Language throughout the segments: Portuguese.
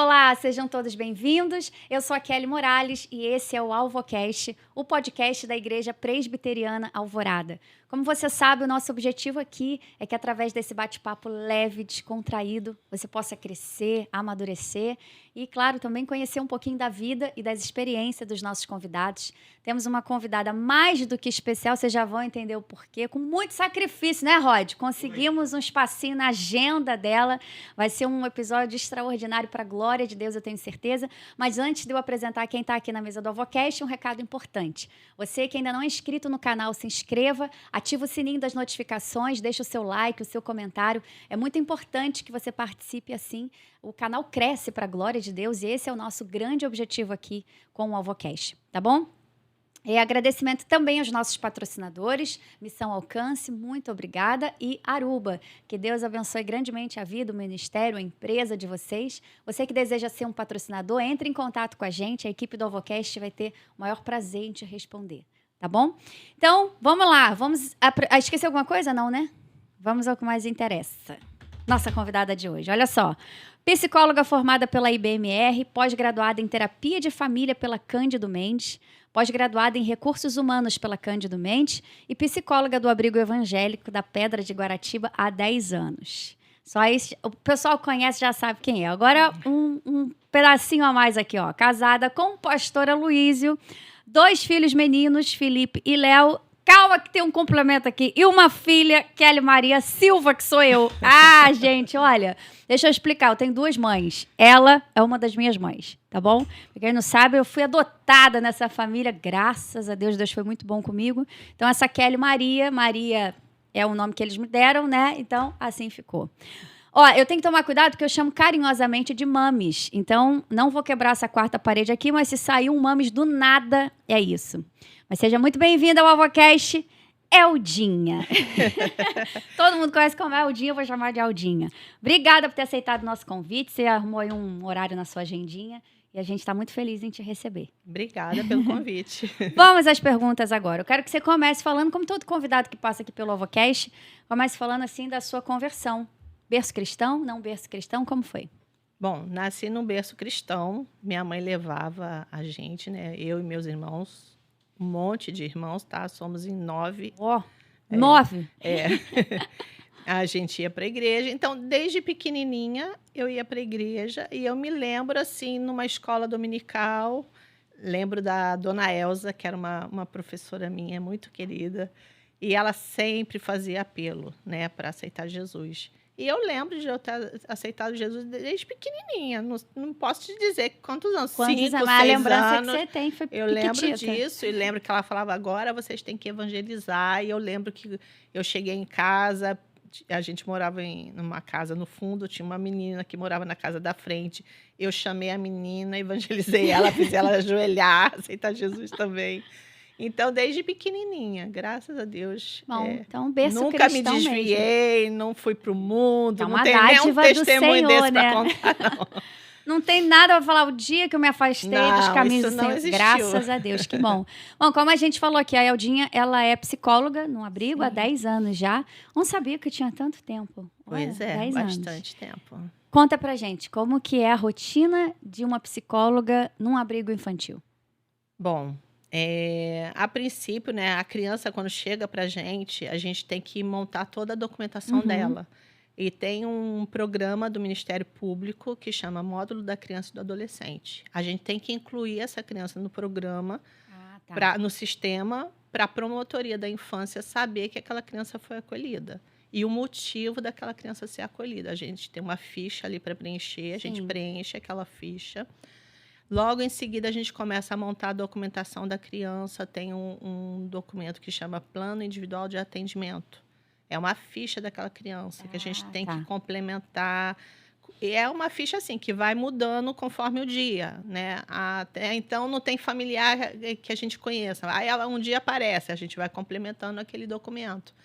Olá, sejam todos bem-vindos. Eu sou a Kelly Morales e esse é o Alvocast, o podcast da Igreja Presbiteriana Alvorada. Como você sabe, o nosso objetivo aqui é que através desse bate-papo leve, descontraído, você possa crescer, amadurecer e, claro, também conhecer um pouquinho da vida e das experiências dos nossos convidados. Temos uma convidada mais do que especial, vocês já vão entender o porquê, com muito sacrifício, né, Rod? Conseguimos um espacinho na agenda dela. Vai ser um episódio extraordinário para a glória de Deus, eu tenho certeza. Mas antes de eu apresentar quem está aqui na mesa do Alvocast, um recado importante. Você que ainda não é inscrito no canal, se inscreva, ativa o sininho das notificações, deixa o seu like, o seu comentário. É muito importante que você participe assim. O canal cresce para a glória de Deus e esse é o nosso grande objetivo aqui com o Alvocast, tá bom? E agradecimento também aos nossos patrocinadores, Missão Alcance, muito obrigada, e Aruba, que Deus abençoe grandemente a vida, o ministério, a empresa de vocês. Você que deseja ser um patrocinador, entre em contato com a gente, a equipe do Alvocast vai ter o maior prazer em te responder, tá bom? Então, vamos lá, esqueci alguma coisa? Não, né? Vamos ao que mais interessa. Nossa convidada de hoje, olha só. Psicóloga formada pela IBMR, pós-graduada em terapia de família pela Cândido Mendes, pós-graduada em recursos humanos pela Cândido Mendes e psicóloga do Abrigo Evangélico da Pedra de Guaratiba há 10 anos. Só isso, o pessoal que conhece já sabe quem é. Agora, um pedacinho a mais aqui, ó. Casada com o pastor Aloísio, 2 filhos meninos, Felipe e Léo. Calma que tem um complemento aqui. E uma filha, Kelly Maria Silva, que sou eu. Ah, gente, olha, deixa eu explicar. Eu tenho 2 mães. Ela é uma das minhas mães, tá bom? Pra quem não sabe, eu fui adotada nessa família. Graças a Deus, Deus foi muito bom comigo. Então, essa Kelly Maria é o nome que eles me deram, né? Então, assim ficou. Ó, eu tenho que tomar cuidado porque eu chamo carinhosamente de mames. Então, não vou quebrar essa 4ª parede aqui, mas se sair um mames do nada, é isso. Mas seja muito bem-vinda ao Alvocast, Eldinha. Todo mundo conhece como Eldinha, eu vou chamar de Eldinha. Obrigada por ter aceitado o nosso convite. Você arrumou aí um horário na sua agendinha e a gente está muito feliz em te receber. Obrigada pelo convite. Vamos às perguntas agora. Eu quero que você comece falando, como todo convidado que passa aqui pelo Alvocast, comece falando assim da sua conversão. Berço cristão, não berço cristão, como foi? Bom, nasci num berço cristão. Minha mãe levava a gente, né? Eu e meus irmãos, um monte de irmãos, tá? Somos em 9. Ó, 9? É. A gente ia para a igreja. Então, desde pequenininha, eu ia para a igreja. E eu me lembro, assim, numa escola dominical. Lembro da dona Elza, que era uma professora minha, muito querida. E ela sempre fazia apelo, né? Para aceitar Jesus. E eu lembro de eu ter aceitado Jesus desde pequenininha. Não posso te dizer quantos anos. 5, 6 anos. A lembrança que você tem foi eu piquitita. lembro disso. E lembro que ela falava, agora vocês têm que evangelizar. E eu lembro que eu cheguei em casa, a gente morava numa casa no fundo, tinha uma menina que morava na casa da frente. Eu chamei a menina, evangelizei ela, fiz ela ajoelhar, aceitar Jesus também. Então, desde pequenininha, graças a Deus. Bom, então berço nunca me cristão desviei, mesmo. Não fui para o mundo, É uma não tem nenhum dádiva do testemunho Senhor, desse né? para contar, não. Não tem nada para falar o dia que eu me afastei dos Não, caminhos isso do não Senhor. existiu. Graças a Deus, que bom. Bom, como a gente falou aqui, a Eldinha, ela é psicóloga no Abrigo há 10 anos já. Não sabia que tinha tanto tempo. Pois Olha, é, 10 bastante anos. tempo. Conta pra gente, como que é a rotina de uma psicóloga num abrigo infantil? Bom, a princípio, né, a criança, quando chega para a gente tem que montar toda a documentação dela. E tem um programa do Ministério Público que chama Módulo da Criança e do Adolescente. A gente tem que incluir essa criança no programa, no sistema, para a promotoria da infância saber que aquela criança foi acolhida. E o motivo daquela criança ser acolhida. A gente tem uma ficha ali para preencher, a gente preenche aquela ficha. Logo em seguida, a gente começa a montar a documentação da criança. Tem um documento que chama Plano Individual de Atendimento. É uma ficha daquela criança que a gente tem que complementar. E é uma ficha assim que vai mudando conforme o dia, né? Até então não tem familiar que a gente conheça. Aí ela um dia aparece, a gente vai complementando aquele documento.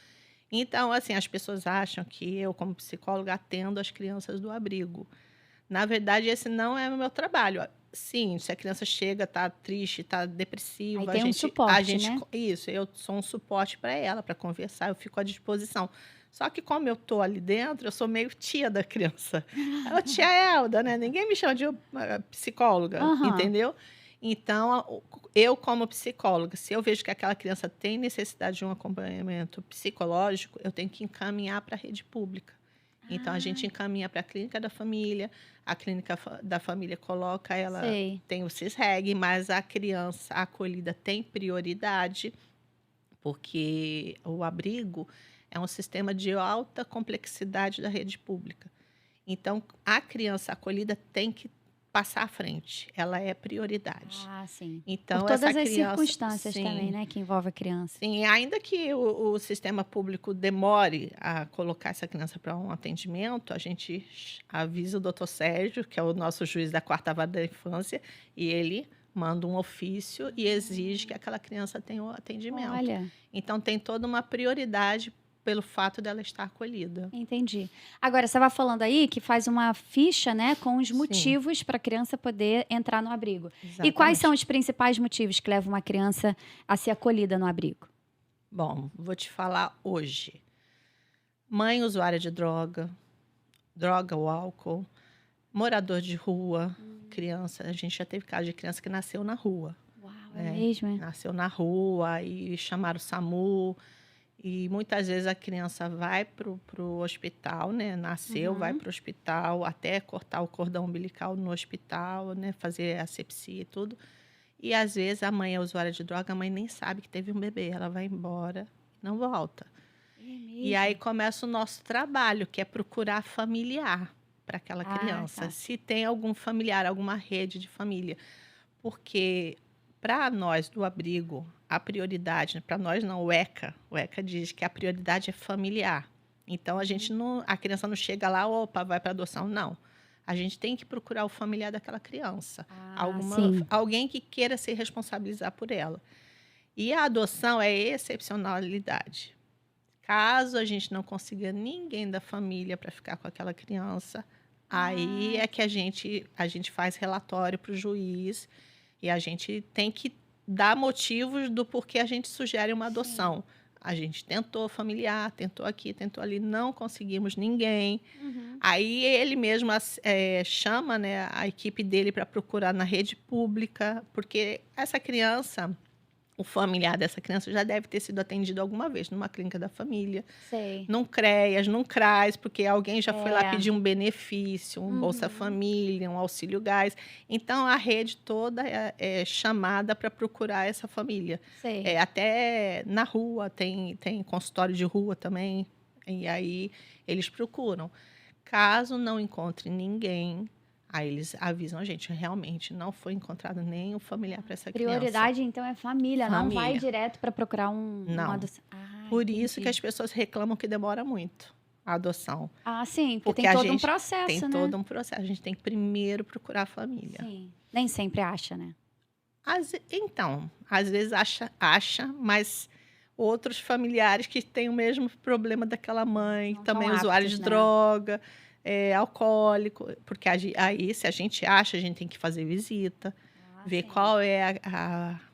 Então, assim, as pessoas acham que eu, como psicóloga, atendo as crianças do abrigo. Na verdade, esse não é o meu trabalho. Sim, se a criança chega, está triste, está depressiva, aí tem um suporte, né? Isso, eu sou um suporte para ela, para conversar, eu fico à disposição. Só que como eu tô ali dentro, eu sou meio tia da criança. Ô, tia Elda, né? Ninguém me chama de psicóloga, Aham, entendeu? Então, eu como psicóloga, se eu vejo que aquela criança tem necessidade de um acompanhamento psicológico, eu tenho que encaminhar para a rede pública. Então, a gente ah, encaminha para a clínica da família, a clínica da família coloca ela, sei. tem o CISREG, mas a criança acolhida tem prioridade, porque o abrigo é um sistema de alta complexidade da rede pública. Então, a criança acolhida tem que passar à frente, ela é prioridade. Ah, sim. Por Então, essa todas as criança, circunstâncias também, sim, né, que envolve a criança. sim, ainda que o sistema público demore a colocar essa criança para um atendimento, a gente avisa o doutor Sérgio, que é o nosso juiz da 4ª Vara da Infância, e ele manda um ofício e exige que aquela criança tenha o atendimento. Olha, Então, tem toda uma prioridade pelo fato dela estar acolhida. entendi. Agora, você estava falando aí que faz uma ficha, né, com os Sim, motivos para a criança poder entrar no abrigo. E quais são exatamente. os principais motivos que levam uma criança a ser acolhida no abrigo? Bom, vou te falar hoje. Mãe usuária de droga, droga ou álcool, morador de rua, criança. A gente já teve caso de criança que nasceu na rua, Uau, é né? mesmo, é? Nasceu na rua e chamaram o SAMU. E muitas vezes a criança vai pro hospital, né? Nasceu, vai Uhum. pro hospital, até cortar o cordão umbilical no hospital, né? Fazer asepsia e tudo. E às vezes a mãe é usuária de droga, a mãe nem sabe que teve um bebê, ela vai embora, não volta. É E aí mesmo? começa o nosso trabalho, que é procurar familiar para aquela Ah, criança. tá. Se tem algum familiar, alguma rede de família. Porque para nós do abrigo, a prioridade, para nós não, o ECA diz que a prioridade é familiar. Então a gente não, a criança não chega lá, opa, vai para adoção, não. A gente tem que procurar o familiar daquela criança, Ah, sim. alguém que queira se responsabilizar por ela. E a adoção é excepcionalidade. Caso a gente não consiga ninguém da família para ficar com aquela criança, aí Ah, é que a gente faz relatório para o juiz e a gente tem que dar motivos do porquê a gente sugere uma sim. adoção. A gente tentou familiar, tentou aqui, tentou ali, não conseguimos ninguém. Uhum. Aí ele mesmo chama, né, a equipe dele para procurar na rede pública, porque essa criança, o familiar dessa criança já deve ter sido atendido alguma vez numa clínica da família, Sei. num CREAS, num CRAS, porque alguém já foi lá É. pedir um benefício, um Bolsa Uhum. Família, um auxílio gás. Então, a rede toda é chamada para procurar essa família. Sei. Até na rua, tem consultório de rua também, e aí eles procuram. Caso não encontre ninguém, aí eles avisam a gente, realmente não foi encontrado nenhum familiar para essa criança. Prioridade, então, é família, não vai Família, direto para procurar uma não. adoção. Ah, Por isso que entendi. as pessoas reclamam que demora muito a adoção, Ah, sim, porque porque tem a todo um gente tem processo, né? todo um processo, a gente tem que primeiro procurar a família. Sim. Nem sempre acha, né? Então, às vezes acha, mas outros familiares que têm o mesmo problema daquela mãe, Não tão também usuário aptos, de né? droga, alcoólico, porque aí se a gente acha, a gente tem que fazer visita, Ah, ver sim. qual é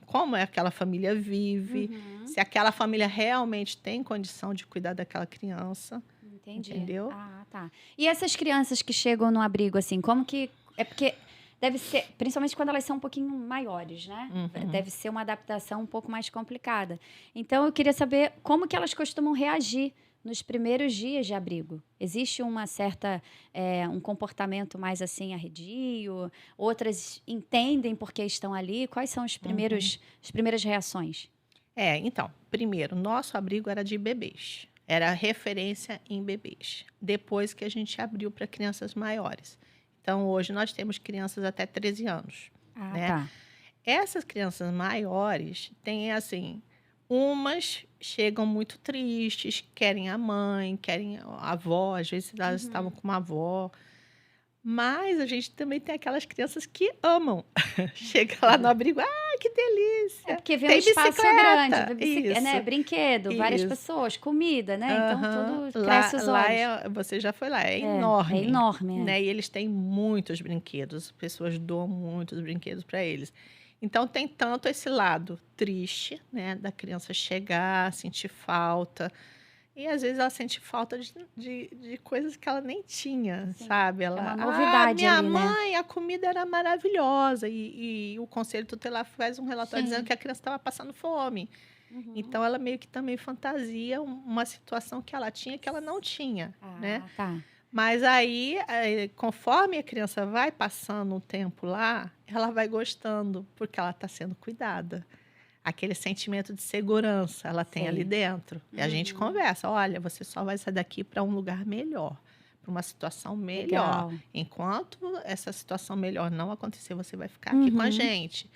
como é aquela família vive, Uhum. se aquela família realmente tem condição de cuidar daquela criança, Entendi. entendeu? Ah, tá. E essas crianças que chegam no abrigo, assim, como que. É porque deve ser, principalmente quando elas são um pouquinho maiores, né? Uhum. Deve ser uma adaptação um pouco mais complicada. Então, eu queria saber como que elas costumam reagir nos primeiros dias de abrigo. Existe uma certa, um comportamento mais assim arredio? Outras entendem porque estão ali? Quais são Uhum. as primeiras reações? Então, primeiro, nosso abrigo era de bebês, era referência em bebês. Depois que a gente abriu para crianças maiores. Então, hoje nós temos crianças até 13 anos, Ah, né? tá. Essas crianças maiores têm assim, umas chegam muito tristes, querem a mãe, querem a avó, às vezes elas estavam Uhum. com uma avó. Mas a gente também tem aquelas crianças que amam. Chega lá no abrigo, ai, que É delícia! porque vê um Tem espaço grande, bicicleta! vê né, Isso, brinquedo, várias isso. pessoas, comida, né? Então Aham. tudo Lá, cresce os lá olhos. você já foi lá, é É enorme, enorme, é. né? E eles têm muitos brinquedos, as pessoas doam muitos brinquedos para eles. Então tem tanto esse lado triste, né, da criança chegar, sentir falta. E às vezes ela sente falta de coisas que ela nem tinha, Sim. sabe? É uma Ela, novidade minha ali, né? mãe, a comida era maravilhosa. E o conselho tutelar faz um relatório dizendo Sim. que a criança estava passando fome. Uhum. Então ela meio que também fantasia uma situação que ela tinha que ela não tinha, né? Ah, tá. Mas aí, conforme a criança vai passando um tempo lá, ela vai gostando, porque ela está sendo cuidada. Aquele sentimento de segurança ela tem ali Sei. dentro. E a gente Uhum. conversa: olha, você só vai sair daqui para um lugar melhor, para uma situação melhor. Legal. Enquanto essa situação melhor não acontecer, você vai ficar aqui com a Uhum. gente.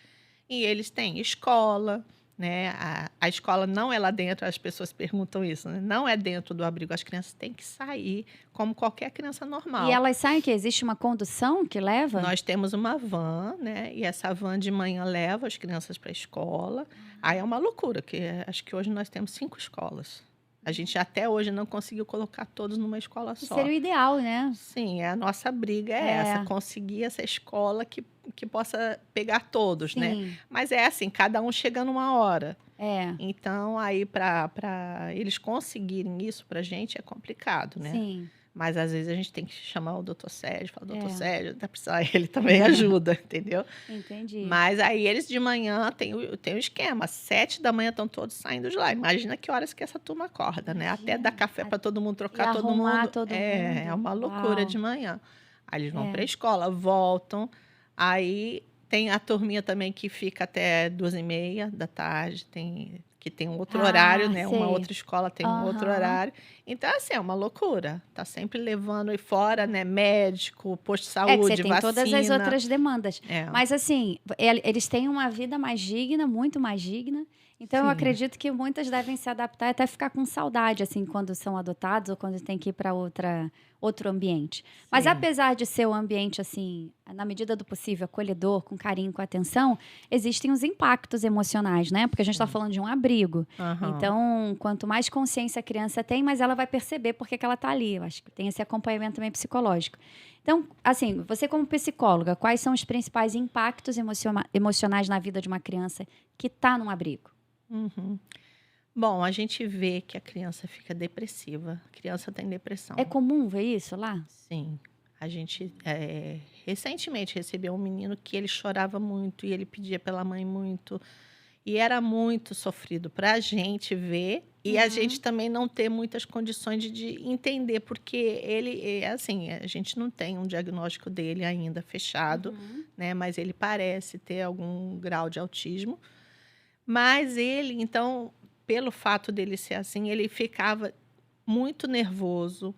E eles têm escola, né? A escola não é lá dentro, as pessoas perguntam isso, né? Não é dentro do abrigo, as crianças têm que sair como qualquer criança E normal. elas sabem que existe uma condução que leva? Nós temos uma van, né? E essa van de manhã leva as crianças para a escola. Aí é uma loucura, que acho que hoje nós temos 5 escolas. A gente até hoje não conseguiu colocar todos numa escola Que só. seria o ideal, né? Sim, a nossa briga é essa, É. conseguir essa escola que possa pegar todos, né? Sim. Mas é assim, cada um chega numa hora. É. Então, aí, para eles conseguirem isso para a gente é complicado, né? Sim. Mas às vezes a gente tem que chamar o doutor Sérgio, falar, doutor É. Sérgio, dá precisar, ele também ajuda, entendeu? Entendi. Mas aí eles de manhã tem o esquema, 7 da manhã estão todos saindo de lá. Imagina que horas que essa turma acorda, né? Até dar Imagina. café para todo mundo, E trocar todo arrumar mundo. todo É mundo. uma loucura Uau. de manhã. Aí eles vão para a É. escola, voltam, aí tem a turminha também que fica até 2h30 da tarde, que tem um outro horário, Ah, né? Uma sei. outra escola tem um outro Aham. horário. Então, assim, é uma loucura. Tá sempre levando aí fora, né? Médico, posto de É que você saúde, tem todas as vacina. outras demandas. É, Mas, assim, eles têm uma vida mais digna, muito mais digna. Então, eu sim, acredito que muitas devem se adaptar e até ficar com saudade, assim, quando são adotados ou quando tem que ir para outro ambiente. Mas, sim. apesar de ser um ambiente, assim, na medida do possível, acolhedor, com carinho, com atenção, existem os impactos emocionais, né? Porque a gente está Sim. falando de um abrigo. Aham. Então, quanto mais consciência a criança tem, mais ela vai perceber porque que ela está ali. Eu acho que tem esse acompanhamento também psicológico. Então, assim, você como psicóloga, quais são os principais impactos emocionais na vida de uma criança que está num abrigo? Uhum. Bom, a gente vê que a criança fica depressiva. A criança tem É depressão. comum ver isso lá? Sim. A gente recentemente recebeu um menino que ele chorava muito e ele pedia pela mãe muito. E era muito sofrido para a gente ver e a gente Uhum. também não ter muitas condições de entender, porque ele, assim, a gente não tem um diagnóstico dele ainda fechado, Uhum. né? Mas ele parece ter algum grau de autismo. Mas ele, então, pelo fato dele ser assim, ele ficava muito nervoso,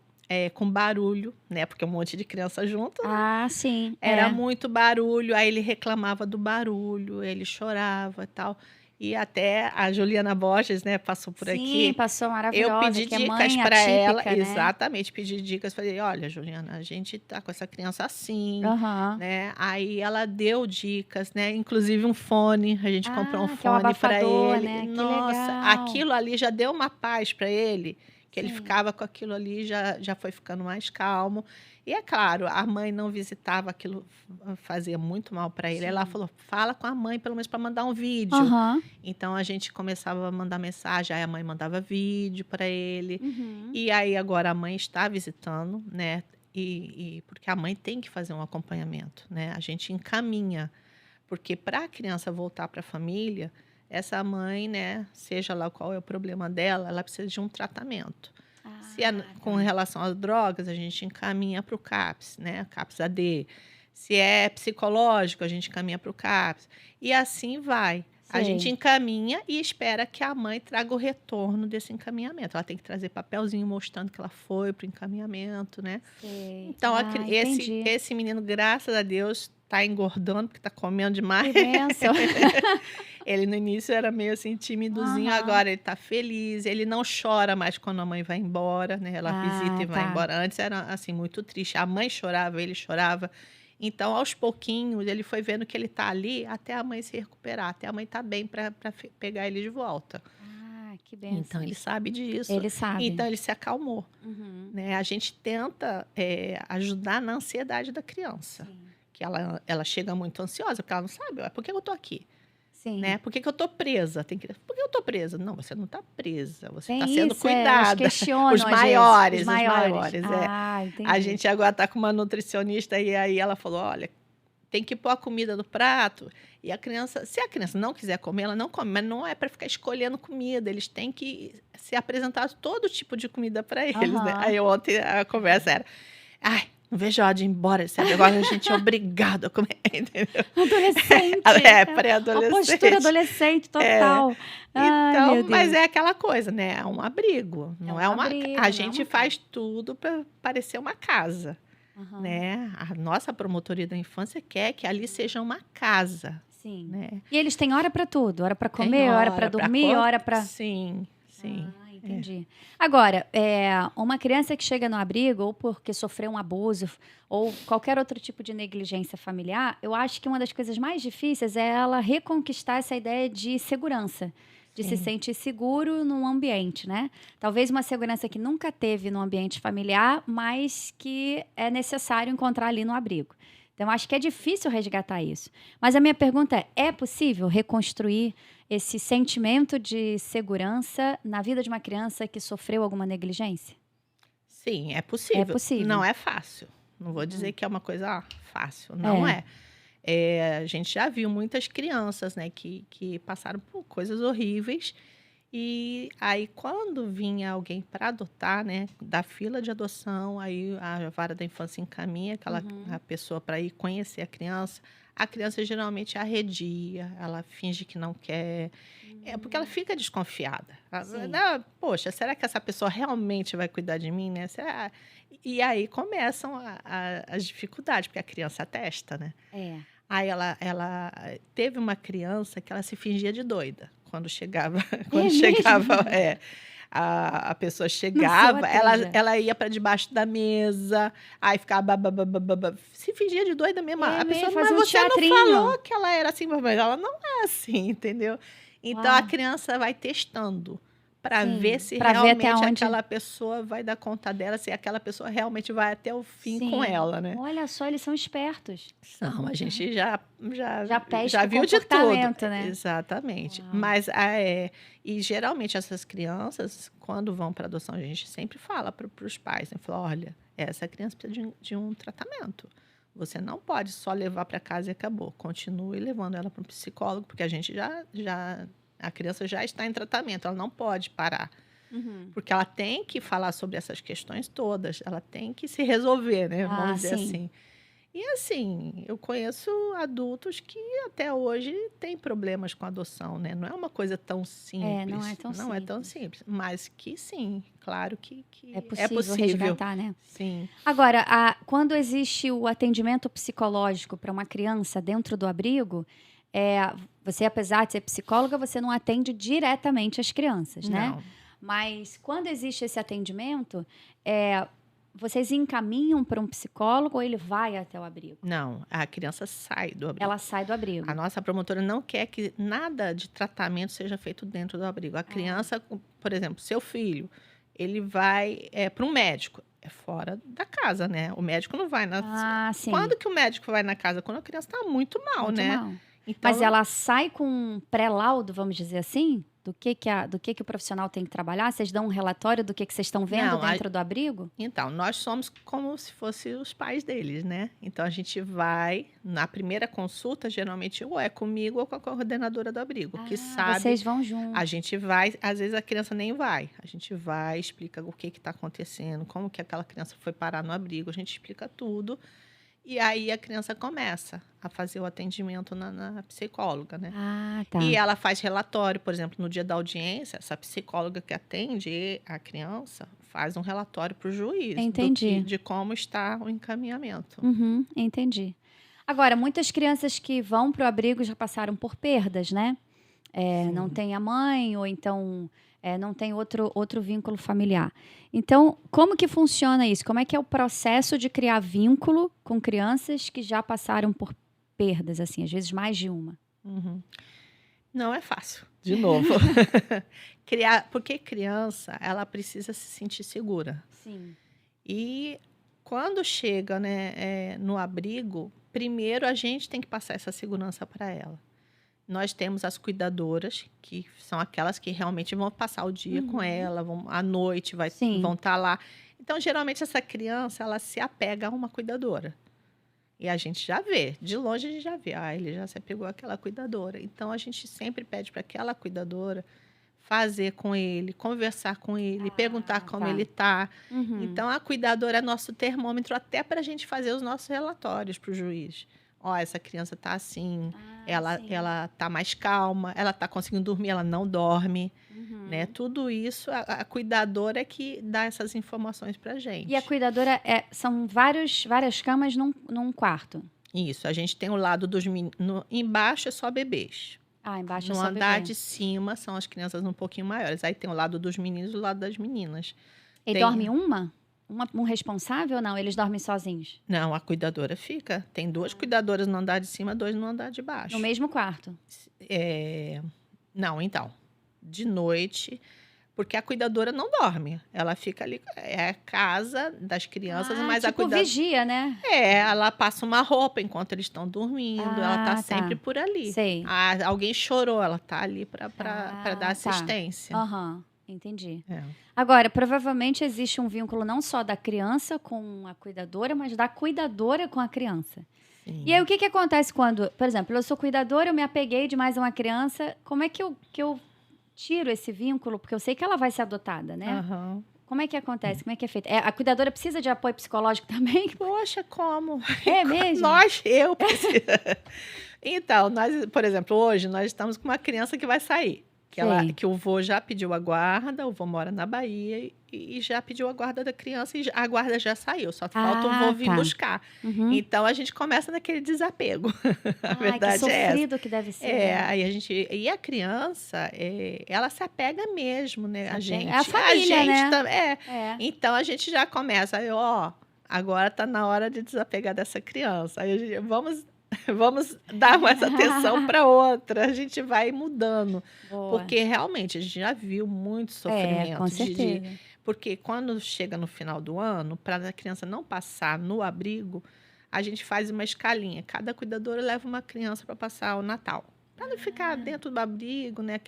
com barulho, né? Porque um monte de criança junto, né? Ah, sim, Era é. muito barulho, aí ele reclamava do barulho, ele chorava e tal. E até a Juliana Borges, né, passou por Sim, aqui. passou Eu maravilhosa, pedi que é dicas mãe para ela, atípica, né? exatamente, pedi dicas, falei: "Olha, Juliana, a gente tá com essa criança assim", Aham. né. Aí ela deu dicas, né, inclusive um fone, a gente comprou um Ah, que é o fone para abafador, ele. né? Que Nossa, legal. aquilo ali já deu uma paz para ele, que ele Sim, ficava com aquilo ali, já foi ficando mais calmo. E é claro, a mãe não visitava, aquilo fazia muito mal para ele. Aí ela sim. falou: "Fala com a mãe, pelo menos para mandar um vídeo". Aham. Então a gente começava a mandar mensagem, aí a mãe mandava vídeo para ele. Uhum. E aí agora a mãe está visitando, né? Porque a mãe tem que fazer um acompanhamento, né? A gente encaminha, porque para a criança voltar para a família, essa mãe, né, seja lá qual é o problema dela, ela precisa de um tratamento. Se é Ah, com tá. relação às drogas, a gente encaminha para o CAPS, né? CAPS AD. Se é psicológico, a gente encaminha para o CAPS. E assim vai. A gente Sei, encaminha e espera que a mãe traga o retorno desse encaminhamento. Ela tem que trazer papelzinho mostrando que ela foi para o encaminhamento, né? sei. Então, Ah, esse, entendi. esse menino, graças a Deus, está engordando, porque está comendo demais. Que bênção. Ele no início era meio assim timidozinho, Aham. agora ele tá feliz, ele não chora mais quando a mãe vai embora, né, ela visita Ah, e vai tá. embora. Antes era, assim, muito triste, a mãe chorava, ele chorava. Então, aos pouquinhos, ele foi vendo que ele tá ali até a mãe se recuperar, até a mãe tá bem para pegar ele de volta. Ah, que Então bênção. ele sabe disso, Eles então sabem. ele se acalmou, Uhum. né. A gente tenta, ajudar na ansiedade da criança, Sim, que ela chega muito ansiosa, porque ela não sabe: "Ué, por que eu tô aqui?", Sim. né? Por que que eu tô presa? Por que eu tô presa? Não, você não tá presa, você Tem tá sendo isso, elas cuidada. questionam Os às vezes. maiores, Os os maiores. maiores, Ah, A entendi. gente agora tá com uma nutricionista e aí ela falou, olha, tem que pôr a comida no prato e a criança, se a criança não quiser comer, ela não come, mas não é para ficar escolhendo comida, eles têm que ser apresentado todo tipo de comida para eles, né? Aham. Aí ontem a conversa era, ai, não vejo a hora de ir embora, sabe? Agora a gente é obrigado a comer, entendeu? Adolescente. Ela é A postura pré-adolescente. adolescente É. total. Ai, meu Então, mas Deus. é aquela coisa, né? É um abrigo, É não um é uma. A abrigo, não é gente uma faz casa. tudo para parecer uma casa, Aham. né? A nossa promotoria da infância quer que ali seja uma casa, Sim. né? E eles têm hora para tudo, hora para Tem comer, hora para hora para dormir, hora para Sim, sim. Ah, É. entendi. Agora, uma criança que chega no abrigo, ou porque sofreu um abuso, ou qualquer outro tipo de negligência familiar, eu acho que uma das coisas mais difíceis é ela reconquistar essa ideia de segurança, de se Sim. sentir seguro num ambiente, né? Talvez uma segurança que nunca teve no ambiente familiar, mas que é necessário encontrar ali no abrigo. Então, acho que é difícil resgatar isso. Mas a minha pergunta é possível reconstruir esse sentimento de segurança na vida de uma criança que sofreu alguma negligência? Sim, é É possível. possível. Não é fácil. Não vou dizer Uhum. que é uma coisa fácil. Não É. é. A gente já viu muitas crianças, né, que passaram por coisas horríveis. E aí, quando vinha alguém para adotar, né, da fila de adoção, aí a vara da infância encaminha a Uhum. pessoa para ir conhecer a criança geralmente arredia, ela finge que não quer, porque ela fica desconfiada. Ela, Sim. "Não, poxa, será que essa pessoa realmente vai cuidar de mim, né? E aí começam as dificuldades, porque a criança atesta, né? É. Aí ela teve uma criança que ela se fingia de doida. Quando chegava, É quando mesmo? chegava, a pessoa Não se chegava, lateja. ela ia para debaixo da mesa, aí ficava se fingia de doida mesmo. É A pessoa, mesmo, mas fazia um você não teatrinho. falou que ela era assim, mas ela não é assim, entendeu? Então a Uau. criança vai testando para ver Sim, se para ver até realmente onde. aquela pessoa vai dar conta dela, se aquela pessoa realmente vai até o fim com Sim. ela, né? Olha só, eles são espertos. Não, a gente já Já já pesca o viu de tudo. comportamento, né? Exatamente. Uau. Mas, e geralmente essas crianças, quando vão para adoção, a gente sempre fala para os pais, né? Fala, olha, essa criança precisa de um tratamento. Você não pode só levar para casa e acabou. Continue levando ela para um psicólogo, porque a gente a criança já está em tratamento, ela não pode parar. Uhum. Porque ela tem que falar sobre essas questões todas, ela tem que se resolver, né? Ah, Vamos dizer sim. assim. E assim, eu conheço adultos que até hoje têm problemas com adoção, né? Não é uma coisa tão Não é simples, tão não é tão simples. simples, mas que sim, claro que É é possível possível. resgatar, né? Sim, Agora, quando existe o atendimento psicológico para uma criança dentro do abrigo, você, apesar de ser psicóloga, você não atende diretamente as crianças, né? não, Mas quando existe esse atendimento, vocês encaminham para um psicólogo ou ele vai até o abrigo? não, a criança sai do abrigo. Ela sai do A abrigo. nossa promotora não quer que nada de tratamento seja feito dentro do abrigo. A criança, por exemplo, seu filho, ele vai para um médico. É fora da casa, né? O médico não vai na. Ah, sim. Quando que o médico vai na casa? Quando a criança está muito mal, Muito né? mal. Então, Mas ela sai com um pré-laudo, vamos dizer assim? Do que o profissional tem que trabalhar? Vocês dão um relatório do que vocês estão vendo não, dentro do abrigo? então, nós somos como se fossem os pais deles, né? Então, a gente vai, na primeira consulta, geralmente, ou é comigo ou com a coordenadora do abrigo, que sabe. Vocês vão A juntos. gente vai, às vezes a criança nem vai. A gente vai, explica o que está acontecendo, como que aquela criança foi parar no abrigo, a gente explica tudo. E aí a criança começa a fazer o atendimento na psicóloga, né? Ah, tá. E ela faz relatório, por exemplo, no dia da audiência, essa psicóloga que atende a criança faz um relatório para o juiz Entendi. de como está o encaminhamento. Uhum, entendi. Agora, muitas crianças que vão para o abrigo já passaram por perdas, né? Não Sim. tem a mãe, ou então não tem outro vínculo familiar. Então, como que funciona isso? Como é que é o processo de criar vínculo com crianças que já passaram por perdas, assim, às vezes mais de uma? Uhum. Não é fácil, de novo. Porque criança, ela precisa se sentir segura. Sim. E quando chega, né, no abrigo, primeiro a gente tem que passar essa segurança para ela. Nós temos as cuidadoras, que são aquelas que realmente vão passar o dia com ela, à noite Sim. vão estar lá. Então, geralmente, essa criança, ela se apega a uma cuidadora. E a gente já vê, de longe a gente já vê, ele já se apegou àquela cuidadora. Então, a gente sempre pede para aquela cuidadora fazer com ele, conversar com ele, perguntar como tá. ele está. Então, a cuidadora é nosso termômetro até para a gente fazer os nossos relatórios para o juiz. Essa criança está assim, ela está mais calma, ela está conseguindo dormir, ela não dorme. Né? Tudo isso, a cuidadora é que dá essas informações para a gente. E a cuidadora são várias camas num quarto? Isso, a gente tem o lado dos meninos. Embaixo é só bebês. Embaixo no é só andar bebê. de cima são as crianças um pouquinho maiores. Aí tem o lado dos meninos e o lado das meninas. E dorme um responsável ou não? Eles dormem sozinhos? Não, a cuidadora fica. Tem 2 cuidadoras no andar de cima, 2 no andar de baixo. No mesmo quarto? Não, então. De noite, porque a cuidadora não dorme. Ela fica ali, é a casa das crianças, mas a cuidadora vigia, né? Ela passa uma roupa enquanto eles estão dormindo, ela tá sempre por ali. Sei. Alguém chorou, ela tá ali para dar assistência. Entendi. Agora, provavelmente existe um vínculo não só da criança com a cuidadora, mas da cuidadora com a criança. Sim. E aí, o que acontece quando, por exemplo, eu sou cuidadora, eu me apeguei demais a uma criança, como é que eu tiro esse vínculo? Porque eu sei que ela vai ser adotada, né? Como é que acontece? Como é que é feito? A cuidadora precisa de apoio psicológico também? Poxa, como? É mesmo? Eu preciso. Então, por exemplo, hoje nós estamos com uma criança que vai sair. Que o vô já pediu a guarda, o vô mora na Bahia e já pediu a guarda da criança e a guarda já saiu, só falta o vô vir buscar. Então, a gente começa naquele desapego. A verdade que é sofrido que deve ser. Aí e a criança, ela se apega mesmo, né? A gente. É a família, né? Então, a gente já começa, agora está na hora de desapegar dessa criança. Aí vamos dar mais atenção para outra. A gente vai mudando. Boa. Porque realmente a gente já viu muito sofrimento. Com certeza. Porque quando chega no final do ano, para a criança não passar no abrigo, a gente faz uma escalinha. Cada cuidadora leva uma criança para passar o Natal. Para não ficar dentro do abrigo, né?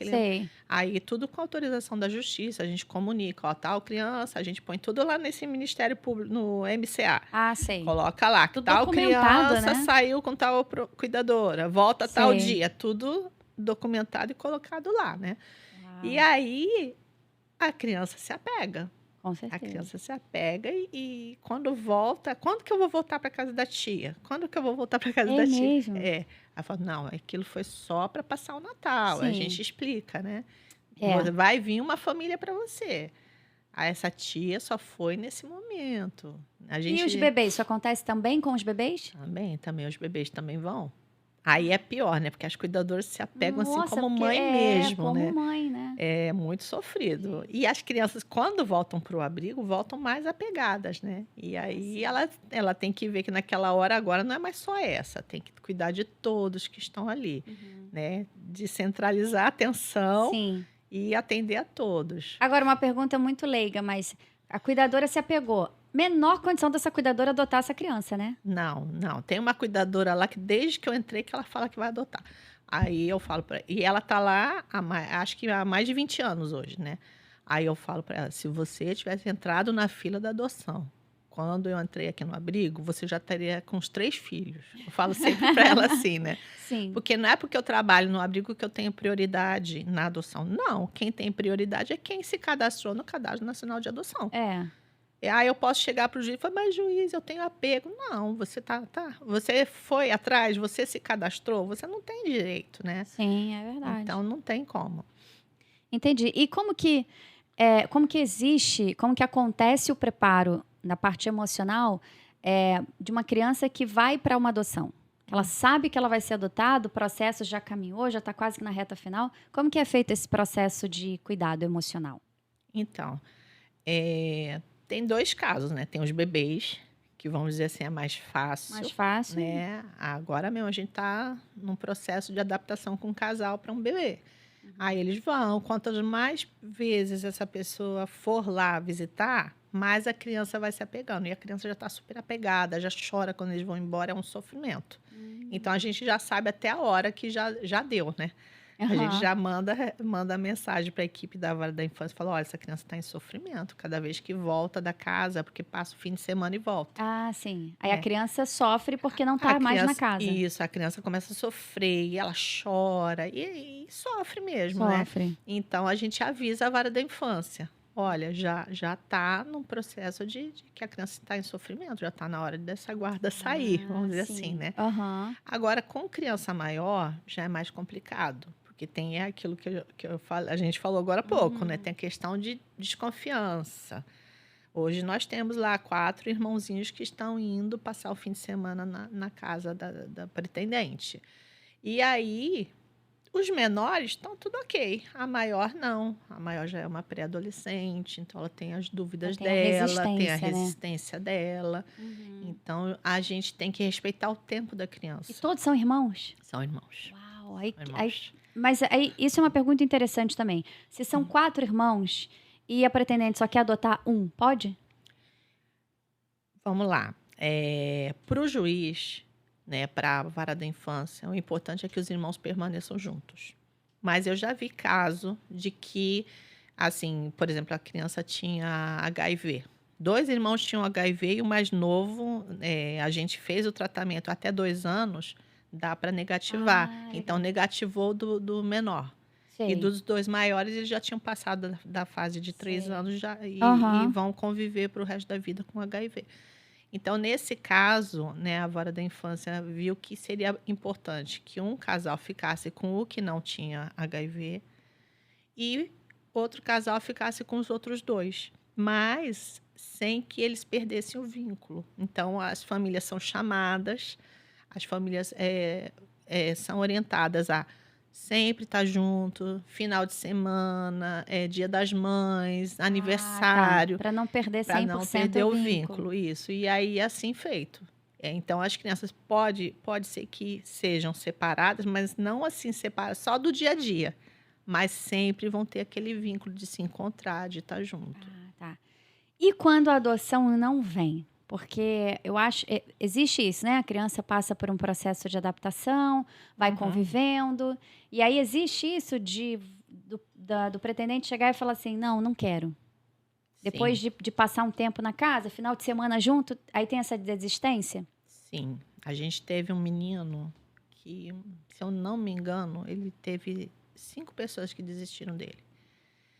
Aí tudo com autorização da justiça, a gente comunica, tal criança, a gente põe tudo lá nesse Ministério Público, no MCA. Sei. Coloca lá, que tal criança, né? Saiu com tal cuidadora, volta tal dia, tudo documentado e colocado lá, né? E aí a criança se apega. Com certeza. A criança se apega e quando volta, quando que eu vou voltar para casa da tia? Quando que eu vou voltar para casa da tia? Mesmo? Ela fala, não, aquilo foi só para passar o Natal. A gente explica, né? Vai vir uma família para você. Essa tia só foi nesse momento. E os bebês? Isso acontece também com os bebês? Também. Os bebês também vão. Aí é pior, né? Porque as cuidadoras se apegam assim como mãe mesmo, como né? mãe, né? É muito sofrido. E as crianças, quando voltam para o abrigo, voltam mais apegadas, né? E aí ela tem que ver que naquela hora agora não é mais só essa. Tem que cuidar de todos que estão ali, né? De centralizar a atenção e atender a todos. Agora, uma pergunta muito leiga, mas a cuidadora se apegou. Menor condição dessa cuidadora adotar essa criança, né? Não. Tem uma cuidadora lá que desde que eu entrei que ela fala que vai adotar. Aí eu falo para ela, e ela tá lá acho que há mais de 20 anos hoje, né? Aí eu falo para ela, se você tivesse entrado na fila da adoção, quando eu entrei aqui no abrigo, você já estaria com os 3 filhos. Eu falo sempre para ela assim, né? Sim. Porque não é porque eu trabalho no abrigo que eu tenho prioridade na adoção. Não, quem tem prioridade é quem se cadastrou no Cadastro Nacional de Adoção. Aí eu posso chegar para o juiz e falar, mas juiz, eu tenho apego. Não, você você foi atrás, você se cadastrou, você não tem direito, né? Sim, é verdade. Então não tem como. Entendi. E como que acontece o preparo na parte emocional de uma criança que vai para uma adoção? Ela sabe que ela vai ser adotada, o processo já caminhou, já está quase que na reta final. Como que é feito esse processo de cuidado emocional? Então, tem 2 casos, né? Tem os bebês, que vamos dizer assim, é mais fácil. Mais fácil. Né? Agora mesmo a gente está num processo de adaptação com um casal para um bebê. Aí eles vão, quantas mais vezes essa pessoa for lá visitar, mais a criança vai se apegando. E a criança já está super apegada, já chora quando eles vão embora, é um sofrimento. Então, a gente já sabe até a hora que já deu, né? A gente Aham. já manda mensagem para a equipe da Vara da Infância, fala, olha, essa criança está em sofrimento cada vez que volta da casa, porque passa o fim de semana e volta. Ah, sim. Aí a É. criança sofre porque não A tá mais na criança, casa. isso, a criança começa a sofrer, e ela chora, e sofre mesmo, né? Sofre. Então, a gente avisa a Vara da Infância. Olha, já está num processo de que a criança está em sofrimento, já está na hora dessa guarda sair, vamos Ah, dizer assim, sim. né? Aham. Agora, com criança maior, já é mais complicado, porque tem aquilo a gente falou agora há pouco, né? Uhum. Tem a questão de desconfiança. Hoje nós temos lá 4 irmãozinhos que estão indo passar o fim de semana na casa da pretendente. E aí, os menores estão tudo ok. A maior não. A maior já é uma pré-adolescente, então ela tem as dúvidas Tem a dela, tem a resistência, né? resistência dela. Uhum. Então, a gente tem que respeitar o tempo da E criança. todos são irmãos? São irmãos. Uau, São aí, irmãos. mas aí isso é uma pergunta interessante também. Se são 4 irmãos e a pretendente só quer adotar um, pode? Vamos lá. Para o juiz, né, para a vara da infância, o importante é que os irmãos permaneçam juntos. Mas eu já vi caso de que, assim, por exemplo, a criança tinha HIV. 2 irmãos tinham HIV e o mais novo, a gente fez o tratamento até 2 anos, dá para negativar. Ah, Então, legal. negativou do menor. E Sei. dos 2 maiores, eles já tinham passado da fase de 3 Sei. anos já, e Aham. vão conviver para o resto da vida com HIV. Então, nesse caso, né, a vara da infância viu que seria importante que um casal ficasse com o que não tinha HIV e outro casal ficasse com os outros 2, mas sem que eles perdessem o vínculo. Então, as famílias são chamadas, as famílias são orientadas a sempre estar junto, final de semana, Dia das Mães, Ah, tá. aniversário, Para não perder para não 100% perder o o vínculo. vínculo, isso. E aí, assim feito. Então, as crianças pode ser que sejam separadas, mas não assim separadas, só do dia a dia. Mas sempre vão ter aquele vínculo de se encontrar, de estar junto. Ah, tá. E quando a adoção não vem? Porque eu acho, existe isso, né? A criança passa por um processo de adaptação, vai Uhum. convivendo, e aí existe isso do pretendente chegar e falar assim, não, não quero. Depois Sim, de passar um tempo na casa, final de semana junto, aí tem essa desistência? sim. A gente teve um menino que, se eu não me engano, ele teve 5 pessoas que desistiram dele.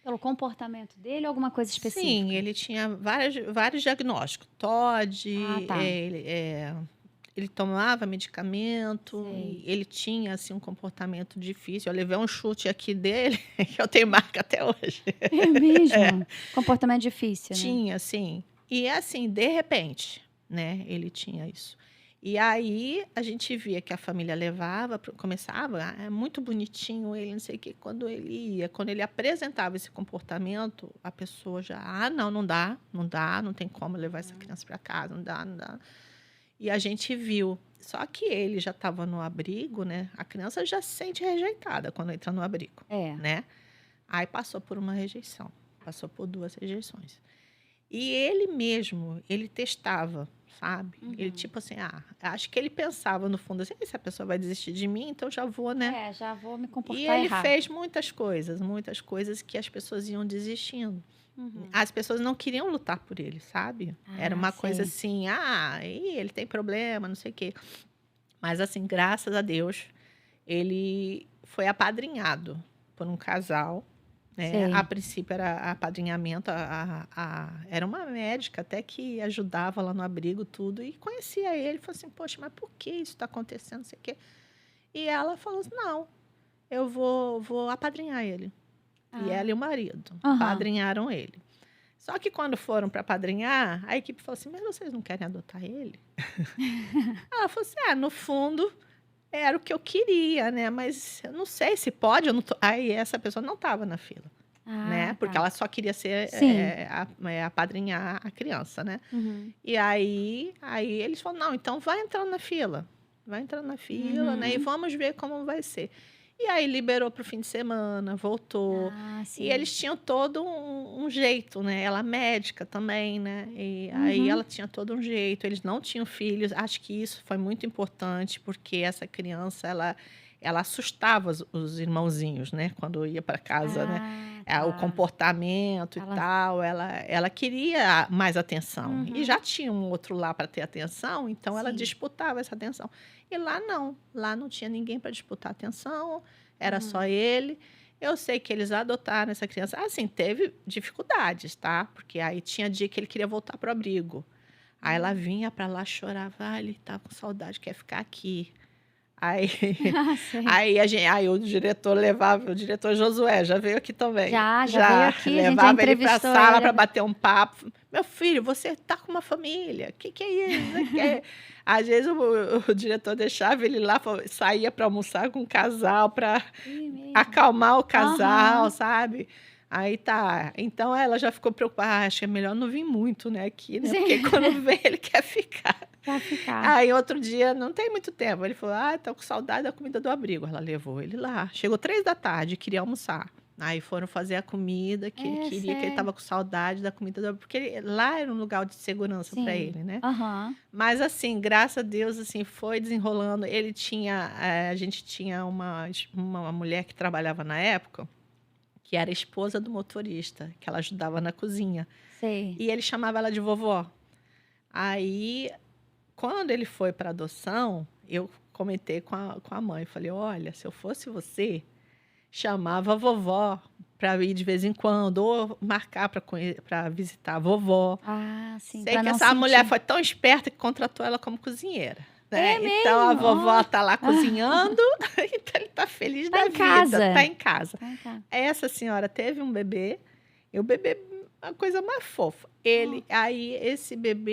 Pelo comportamento dele ou alguma coisa Sim, específica? ele tinha vários diagnósticos. TOD, Ah, tá. ele tomava medicamento, Sei. e ele tinha assim um comportamento difícil. Eu levei um chute aqui dele, que eu tenho marca até hoje. É mesmo? Comportamento difícil, né? Tinha, sim. E assim, de repente, né, ele tinha isso. E aí a gente via que a família levava, começava, é muito bonitinho ele, não sei o quê. Quando ele ia, quando ele apresentava esse comportamento, a pessoa já, não, não dá, não tem como levar essa criança para casa, não dá, não dá. E a gente viu. Só que ele já estava no abrigo, né? A criança já se sente rejeitada quando entra no abrigo, É. né? Aí passou por uma rejeição, passou por 2 rejeições. E ele mesmo, ele testava, sabe? Ele tipo assim, acho que ele pensava no fundo assim, se a pessoa vai desistir de mim, então já vou, né? Já vou me E comportar ele errado. fez muitas coisas que as pessoas iam desistindo. As pessoas não queriam lutar por ele, sabe? Era uma coisa sei. assim, ele tem problema, não sei o quê. Mas assim, graças a Deus, ele foi apadrinhado por um casal, né? A Sei. princípio era apadrinhamento, era uma médica até que ajudava lá no abrigo, tudo, e conhecia ele, falou assim, poxa, mas por que isso está acontecendo, não sei o quê. E ela falou assim, não, eu vou apadrinhar ele. E ela e o marido Aham. apadrinharam ele. Só que quando foram para apadrinhar, a equipe falou assim, mas vocês não querem adotar ele? Ela falou assim, no fundo, era o que eu queria, né? Mas eu não sei se pode, eu não tô... Aí essa pessoa não estava na fila, né? Porque Tá. ela só queria ser Sim. apadrinhar a criança, né? Uhum. E aí eles falaram, não, então vai entrando na fila. Vai entrando na fila, né? E vamos ver como vai ser. E aí liberou para o fim de semana, voltou. Ah, E sim. eles tinham todo um jeito, né? Ela médica também, né? E aí Uhum. ela tinha todo um jeito. Eles não tinham filhos. Acho que isso foi muito importante, porque essa criança, ela assustava os irmãozinhos, né? Quando ia para casa, né? Ah, O tá. comportamento e Ela tal, ela queria mais atenção. E Uhum. já tinha um outro lá para ter atenção, então ela Sim. disputava essa atenção. E lá não. Lá não tinha ninguém para disputar atenção, era só Uhum. ele. Eu sei que eles adotaram essa criança. Assim, teve dificuldades, tá? Porque aí tinha dia que ele queria voltar pro abrigo. Aí ela vinha para lá, chorava, ele tá com saudade, quer ficar aqui. Aí, Ah, sei. aí o diretor levava, o diretor Josué já veio aqui também. Já veio Já aqui, a gente já levava ele para a entrevistou sala para ele. bater um papo. Meu filho, você tá com uma família. Que é isso? Às vezes o diretor deixava ele lá, saía para almoçar com o casal, para Ih, mesmo. acalmar o casal, Aham. sabe? Aí tá. Então ela já ficou preocupada. Acho que é melhor não vir muito, né, aqui, né? Porque Sim, quando vem ele quer ficar. pra ficar. Aí outro dia, não tem muito tempo, ele falou: tô com saudade da comida do abrigo. Ela levou ele lá. Chegou 3 da tarde, queria almoçar. Aí foram fazer a comida que ele É, queria, que ele sério. estava com saudade da comida do abrigo. Porque lá era um lugar de segurança para Sim. ele, né? Aham. Mas assim, graças a Deus, assim, foi desenrolando. Ele tinha, a gente tinha uma mulher que trabalhava na época, que era esposa do motorista, que ela ajudava na cozinha. Sei. E ele chamava ela de vovó. Aí, quando ele foi para adoção, eu comentei com a mãe. Falei: olha, se eu fosse você, chamava a vovó para ir de vez em quando, ou marcar para visitar a vovó. Ah, sim, Sei pra que não essa mulher sentir. foi tão esperta que contratou ela como cozinheira, É né? Então a mesmo? vovó Ó. tá lá Ah, cozinhando, então ele tá feliz tá da em vida, tá casa. em casa. Tá em casa. Essa senhora teve um bebê, e o bebê a coisa mais fofa. Ó. Aí esse bebê,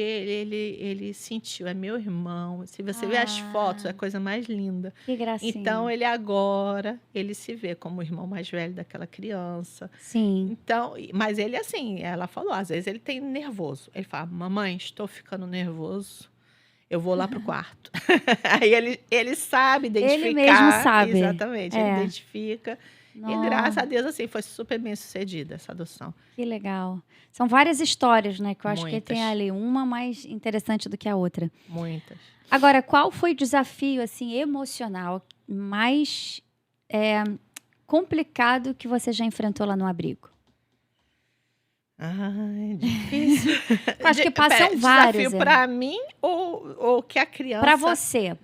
ele sentiu, é meu irmão. Se você ver as fotos, é a Ah, coisa mais linda. que Então gracinha. ele se vê como o irmão mais velho daquela criança. Sim. Então, mas ele assim, ela falou, às vezes ele tem nervoso. Ele fala: mamãe, estou ficando nervoso. Eu vou lá pro quarto. Aí ele sabe Ele mesmo identificar, sabe. exatamente, ele É. identifica. E graças Nó, a Deus, assim, foi super bem sucedida essa adoção. que legal. São várias histórias, né? Que eu acho que tem Muitas, ali uma mais interessante do que a outra. muitas. Agora, qual foi o desafio, assim, emocional mais complicado que você já enfrentou lá no abrigo? Ai, difícil. Eu acho que passam vários, Desafio para mim ou que a criança.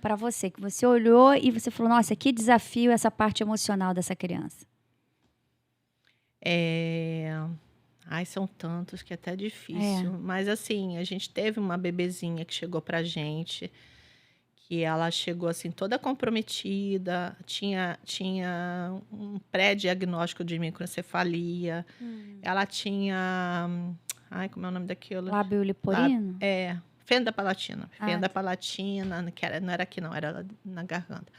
Para você, que você olhou e você falou, nossa, que desafio essa parte emocional dessa criança. É... Ai, são tantos que é até É. difícil. Mas assim, a gente teve uma bebezinha que chegou pra gente, que ela chegou assim toda comprometida, tinha um pré-diagnóstico de microcefalia, ela tinha, ai, como é o nome daquilo? Lábio liporino? Fenda palatina. Ah, Fenda palatina, não era aqui não, era na garganta.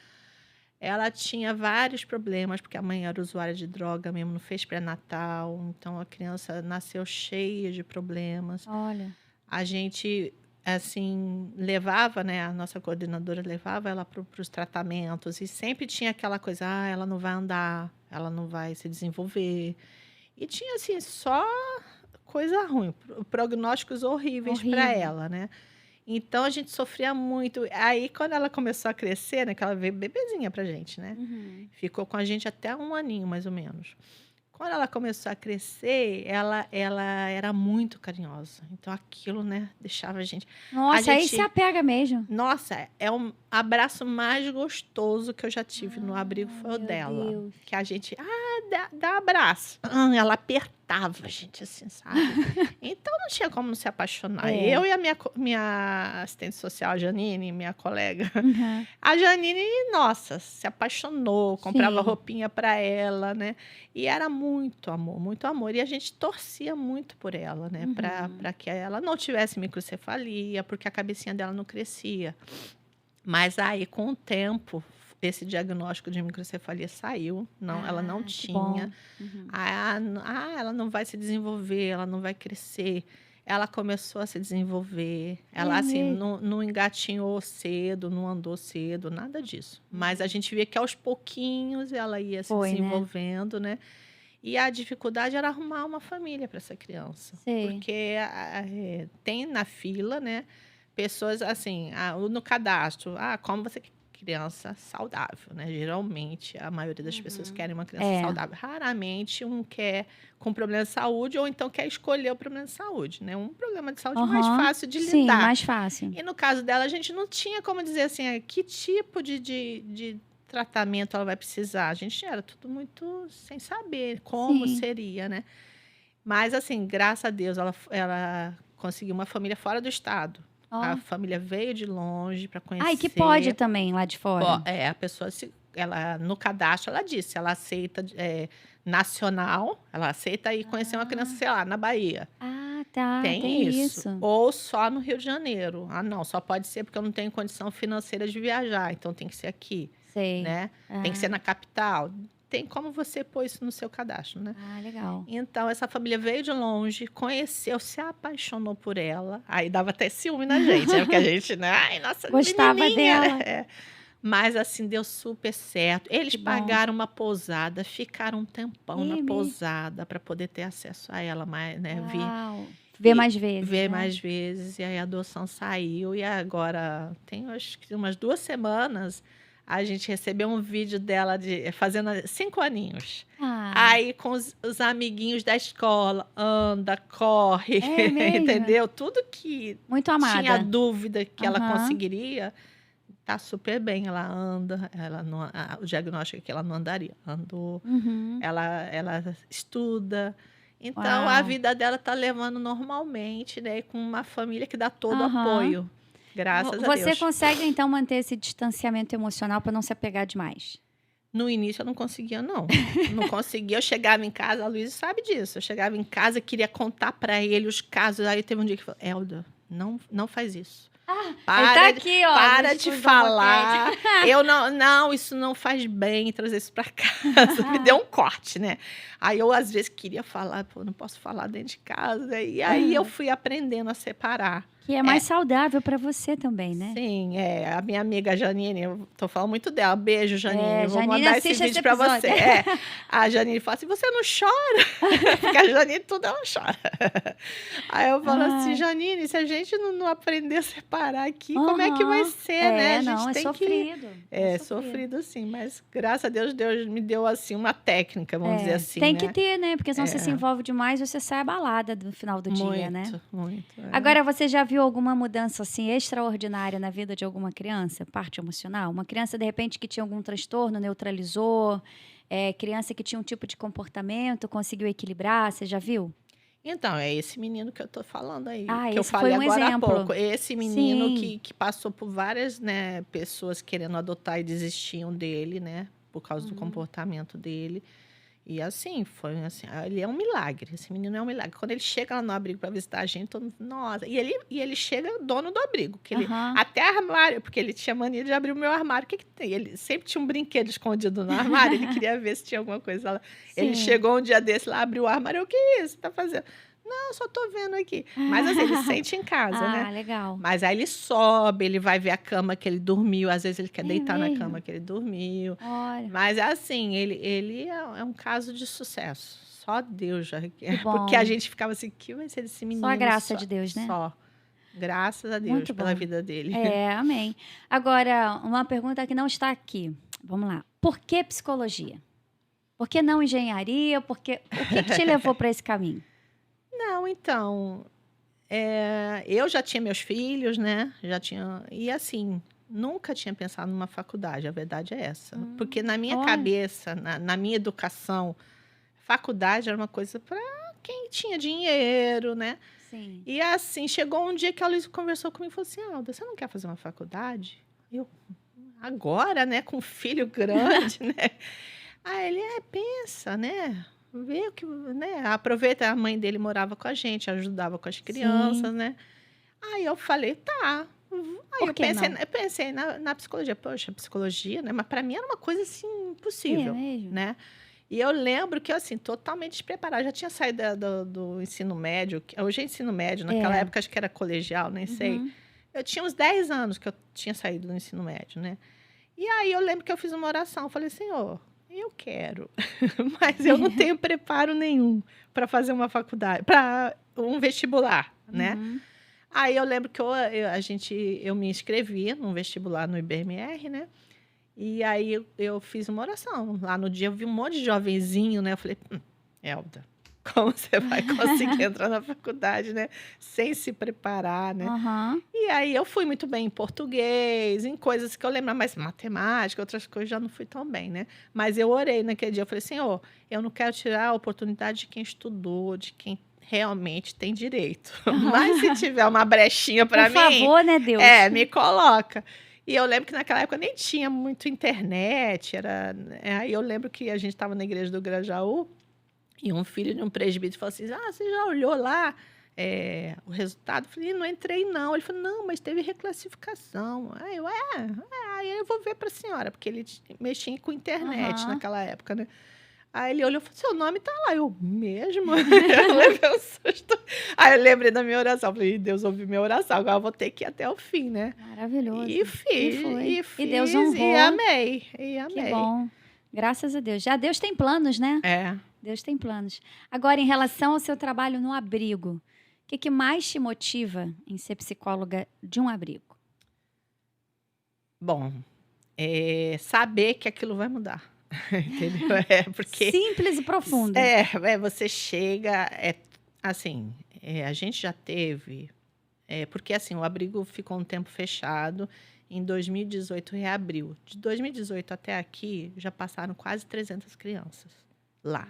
Ela tinha vários problemas, porque a mãe era usuária de droga mesmo, não fez pré-natal, então a criança nasceu cheia de problemas. olha. A gente, assim, levava, né, a nossa coordenadora levava ela para os tratamentos e sempre tinha aquela coisa, ela não vai andar, ela não vai se desenvolver. E tinha, assim, só coisa ruim, prognósticos horríveis para Horrível. ela, né? Então a gente sofria muito. Aí, quando ela começou a crescer, né, que ela veio bebezinha pra gente, né? Uhum. Ficou com a gente até 1 aninho, mais ou menos. Quando ela começou a crescer, ela era muito carinhosa. Então aquilo, né, deixava a gente. A Nossa, aí se gente. apega mesmo. Nossa, é um abraço mais gostoso que eu já tive no abrigo foi o Meu dela. Deus. Que a gente, dá abraço. Ela apertava a gente assim, sabe? Então não tinha como não se apaixonar. É. Eu e a minha assistente social, a Janine, minha colega. Uhum. A Janine, nossa, se apaixonou, comprava Sim. roupinha para ela, né? E era muito amor, muito amor. E a gente torcia muito por ela, né? Uhum. Para que ela não tivesse microcefalia, porque a cabecinha dela não crescia. Mas aí, com o tempo, esse diagnóstico de microcefalia saiu. Não, ela não Que tinha. bom. Uhum. Ela não vai se desenvolver, ela não vai crescer. ela começou a se desenvolver. Ela, assim, mesmo? não engatinhou cedo, não andou cedo, nada disso. Mas a gente via que aos pouquinhos ela ia se Foi, né? desenvolvendo, né? E a dificuldade era arrumar uma família para essa criança. Sei. Porque tem na fila, né, pessoas assim, no cadastro, como você quer criança saudável, né? Geralmente, a maioria das pessoas querem uma criança saudável. Raramente um quer com problema de saúde ou então quer escolher o problema de saúde, né? Um problema de saúde mais fácil de Sim, lidar. mais fácil. E no caso dela, a gente não tinha como dizer assim, que tipo de tratamento ela vai precisar. A gente era tudo muito sem saber como Sim. seria, né? Mas, assim, graças a Deus, ela conseguiu uma família fora do estado. A família veio de longe para conhecer. Ah, e que pode também lá de fora. A pessoa, ela, no cadastro, ela disse, ela aceita nacional, ela aceita ir conhecer uma criança, sei lá, na Bahia. Ah, tá. Tem Tem isso. isso. Ou só no Rio de Janeiro. Não, só pode ser porque eu não tenho condição financeira de viajar, então tem que ser aqui, Sei. né? Tem que ser na capital. Tem como você pôr isso no seu cadastro, né? Ah, legal. Então, essa família veio de longe, conheceu, se apaixonou por ela. Aí dava até ciúme na gente, né? Porque a gente, né? Ai, nossa, Gostava menininha. dela. Mas, assim, deu super certo. Eles Que bom. pagaram uma pousada, ficaram um tempão na mesmo? pousada para poder ter acesso a ela, né? Uau. Ver mais vezes, Ver né? mais vezes. E aí a adoção saiu. E agora, tem acho que umas 2 semanas, a gente recebeu um vídeo dela fazendo 5 aninhos. Aí, com os amiguinhos da escola, anda, corre, É mesmo? entendeu? Tudo que Muito amada. tinha dúvida que ela Aham. conseguiria, tá super bem. Ela anda, o diagnóstico é que ela não andaria. Andou, Uhum. ela estuda. Então, Uau. a vida dela tá levando normalmente, né? Com uma família que dá todo o Aham. apoio. Graças a Você Deus. consegue, então, manter esse distanciamento emocional para não se apegar demais? No início eu não conseguia, não. Não conseguia. Eu chegava em casa, a Luísa sabe disso. Eu chegava em casa, queria contar para ele os casos. Aí teve um dia que falou: Elda, não faz isso. Ele tá aqui, ó. Para de falar. Eu não, isso não faz bem trazer isso para casa. Me deu um corte, né? Aí eu, às vezes, queria falar, pô, não posso falar dentro de casa. E aí eu fui aprendendo a separar. Que é mais saudável para você também, né? Sim, a minha amiga Janine, eu tô falando muito dela. Beijo, Janine. Vou Janine, mandar esse vídeo para você. A Janine fala assim: você não chora? Porque a Janine, tudo ela chora. Aí eu falo assim: Janine, se a gente não aprender a separar aqui, como é que vai ser, né? A gente tem sofrido. É sofrido, sim. Mas, graças a Deus, Deus me deu, assim, uma técnica, vamos dizer assim, Tem né? que ter, né? Porque senão você se envolve demais, você sai abalada no final do dia, né? Muito. Agora, você já viu alguma mudança assim extraordinária na vida de alguma criança? Parte emocional? Uma criança, de repente, que tinha algum transtorno, neutralizou? Criança que tinha um tipo de comportamento, conseguiu equilibrar? Você já viu? Então, é esse menino que eu tô falando aí. Que esse eu falei foi um agora exemplo. há pouco. Esse menino Sim. que passou por várias, né, pessoas querendo adotar e desistiam dele, né? Por causa do comportamento dele. E assim, foi assim, ele é um milagre. Esse menino é um milagre. Quando ele chega lá no abrigo para visitar a gente, todo mundo, nossa. E ele chega dono do abrigo. Que ele, até armário, porque ele tinha mania de abrir o meu armário. O que tem? Ele sempre tinha um brinquedo escondido no armário. Ele queria ver se tinha alguma coisa lá. Ele chegou um dia desse lá, abriu o armário. O que é isso? Tá fazendo? Não, só tô vendo aqui. Mas assim, ele sente em casa, né? Legal. Mas aí ele sobe, ele vai ver a cama que ele dormiu. Às vezes ele quer deitar na cama que ele dormiu. Olha. Mas assim, ele é um caso de sucesso. Só Deus já quer. bom. Porque a gente ficava assim, que vai ser desse menino? Só a graça de Deus, né? Só. Graças a Deus Muito pela bom. vida dele. Amém. Agora, uma pergunta que não está aqui. Vamos lá. Por que psicologia? Por que não engenharia? O que te levou para esse caminho? Não, então, eu já tinha meus filhos, né? E assim, nunca tinha pensado numa faculdade, a verdade é essa. Porque na minha cabeça, na minha educação, faculdade era uma coisa para quem tinha dinheiro, né? Sim. E assim, chegou um dia que a Luísa conversou comigo e falou assim: Alda, você não quer fazer uma faculdade? Eu, agora, né? Com um filho grande, né? Aí ele, pensa, né? Vê o que, né? Aproveita, a mãe dele morava com a gente, ajudava com as crianças, né? Aí eu falei, tá. Aí eu pensei na psicologia. Poxa, psicologia, né? Mas para mim era uma coisa assim impossível, né? E eu lembro que eu, assim, totalmente despreparada. Já tinha saído do ensino médio. Hoje é ensino médio. Naquela época, acho que era colegial, nem sei. Eu tinha uns 10 anos que eu tinha saído do ensino médio, né? E aí eu lembro que eu fiz uma oração. Eu falei, Senhor, eu quero, mas eu não tenho preparo nenhum para fazer uma faculdade, para um vestibular, né? Aí eu lembro que eu me inscrevi num vestibular no IBMR, né? E aí eu fiz uma oração. Lá no dia eu vi um monte de jovenzinho, né? Eu falei, Elda, como você vai conseguir entrar na faculdade, né? Sem se preparar, né? E aí eu fui muito bem em português, em coisas que eu lembro, mas matemática, outras coisas já não fui tão bem, né? Mas eu orei naquele dia, eu falei, Senhor, eu não quero tirar a oportunidade de quem estudou, de quem realmente tem direito. Mas se tiver uma brechinha para mim... Por favor, né, Deus? Me coloca. E eu lembro que naquela época nem tinha muito internet. Aí eu lembro que a gente estava na igreja do Grajaú e um filho de um presbítero falou assim, você já olhou lá o resultado? Eu falei, não entrei não. Ele falou, não, mas teve reclassificação. Aí aí eu vou ver para a senhora, porque ele mexia com internet naquela época, né? Aí ele olhou e falou, seu nome tá lá. Eu, mesmo? Eu levei um susto. Aí eu lembrei da minha oração. Falei, Deus ouviu minha oração, agora eu vou ter que ir até o fim, né? Maravilhoso. E fiz, e fiz, Deus honrou. E amei. Que bom. Graças a Deus. Já Deus tem planos, né? Deus tem planos. Agora, em relação ao seu trabalho no abrigo, o que mais te motiva em ser psicóloga de um abrigo? Bom, saber que aquilo vai mudar. Entendeu? Porque simples e profundo. Você chega, assim, a gente já teve, porque assim, o abrigo ficou um tempo fechado, em 2018 reabriu. De 2018 até aqui, já passaram quase 300 crianças lá,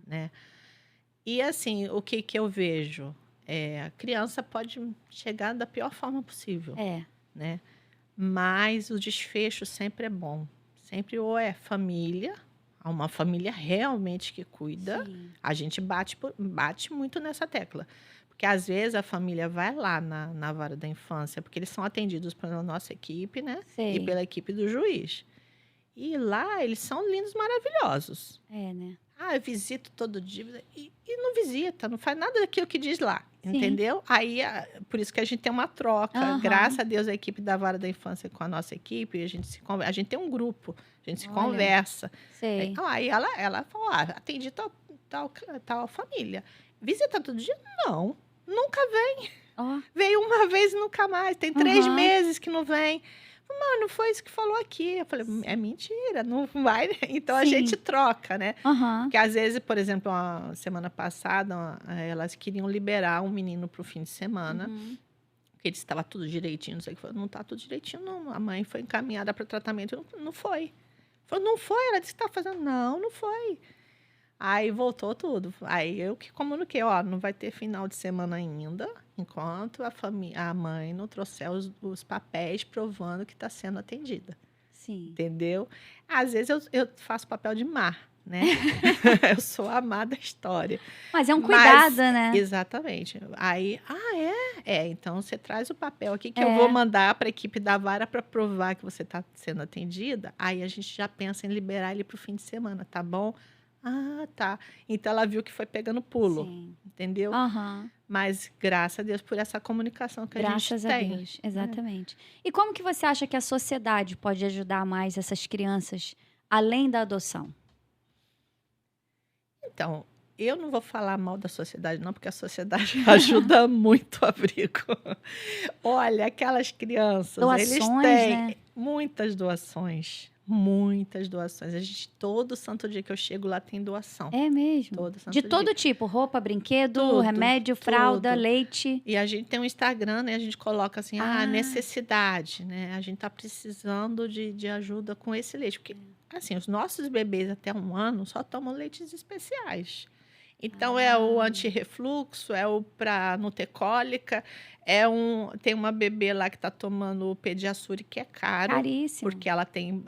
né? E assim, o que eu vejo? A criança pode chegar da pior forma possível, né? Mas o desfecho sempre é bom. Sempre ou é família, uma família realmente que cuida. Sim. A gente bate muito nessa tecla. Porque, às vezes, a família vai lá na vara da infância, porque eles são atendidos pela nossa equipe, né? Sim. E pela equipe do juiz. E lá, eles são lindos, maravilhosos. Né? Eu visito todo dia. E não visita, não faz nada daquilo que diz lá. Sim. Entendeu? Aí, por isso que a gente tem uma troca. Graças a Deus, a equipe da Vara da Infância com a nossa equipe, a gente tem um grupo, a gente se conversa. Sei. Então, aí ela falou, atendi tal família. Visita todo dia? Não, nunca vem. Veio uma vez e nunca mais. Tem 3 meses que não vem. Não foi isso que falou aqui. Eu falei, é mentira, não vai. Então, a gente troca, né? Porque, às vezes, por exemplo, a semana passada, elas queriam liberar um menino para o fim de semana, porque ele estava tudo direitinho, não sei o que. Não está tudo direitinho, não. A mãe foi encaminhada para o tratamento, não foi. Falou, não foi? Ela disse que está fazendo. Não foi. Aí voltou tudo. Aí eu que comuniquei, não vai ter final de semana ainda, enquanto a mãe não trouxer os papéis provando que está sendo atendida. Sim. Entendeu? Às vezes eu faço papel de má, né? Eu sou a má da história. Mas é um cuidado, né? Exatamente. Aí, então você traz o papel aqui que eu vou mandar para a equipe da vara para provar que você está sendo atendida. Aí a gente já pensa em liberar ele para o fim de semana, tá bom? Tá. Então, ela viu que foi pegando pulo. Sim. Entendeu? Mas, graças a Deus, por essa comunicação que a gente tem. Graças a Deus, exatamente. E como que você acha que a sociedade pode ajudar mais essas crianças, além da adoção? Então, eu não vou falar mal da sociedade, não, porque a sociedade ajuda muito o abrigo. Olha, aquelas crianças, doações, eles têm né? muitas doações. Muitas doações. Todo santo dia que eu chego lá tem doação. É mesmo? De todo tipo, roupa, brinquedo, remédio, fralda, leite. E a gente tem um Instagram, né? A gente coloca assim, necessidade, né? A gente tá precisando de ajuda com esse leite. Porque, assim, os nossos bebês até 1 ano só tomam leites especiais. Então, é o anti-refluxo, é o para não ter cólica, tem uma bebê lá que está tomando o Pediassure, que é caro. Caríssimo. Porque ela tem